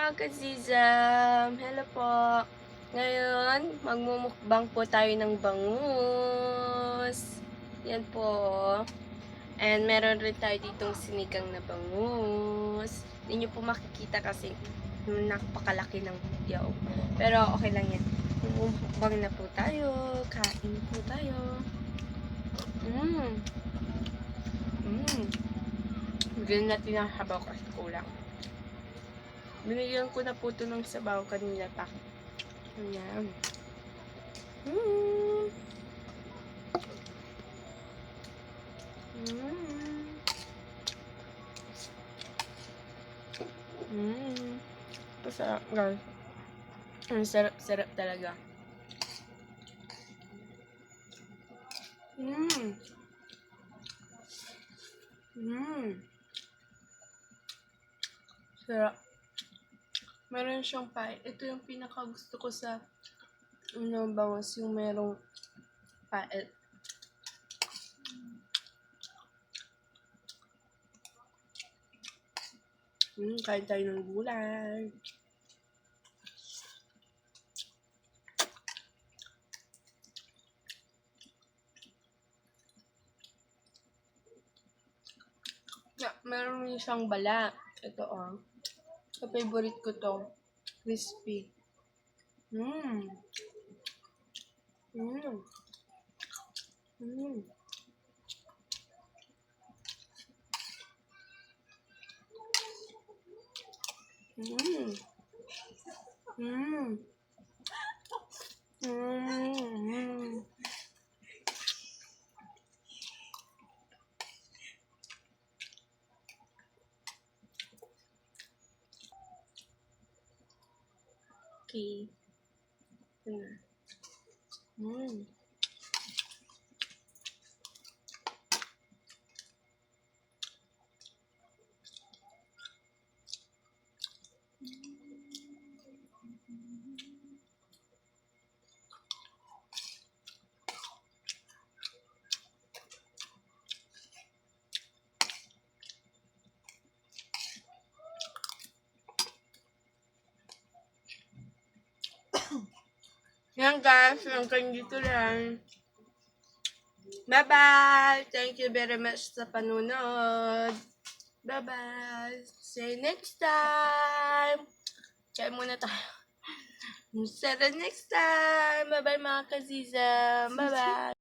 mga kazizam! Hello po! Ngayon, magmumukbang po tayo ng bangus. Yan po. And meron rin tayo ditong sinigang na bangus. Hindi nyo po makikita kasi napakalaki ng yaw. Pero okay lang yan. Magmumukbang na po tayo. Kain po tayo. Bigyan natin ang habaw kasi kulang. Binigyan ko na po ito ng sabaw kanina pa. Ayan. Pasarap guys. Ang sarap-sarap talaga. Sarap. Meron siyang pie. Ito yung pinaka gusto ko sa bangus, yung merong pie. Kain tayo ng gulay. Meron rin siyang bala. Ito Sa favorite ko to. Crispy. Mmm. Okay. Yan guys, hanggang dito lang. Bye-bye! Thank you very much sa panunod. Bye-bye! See you next time! Kaya muna tayo. See you next time! Bye-bye mga kazizam! Bye-bye!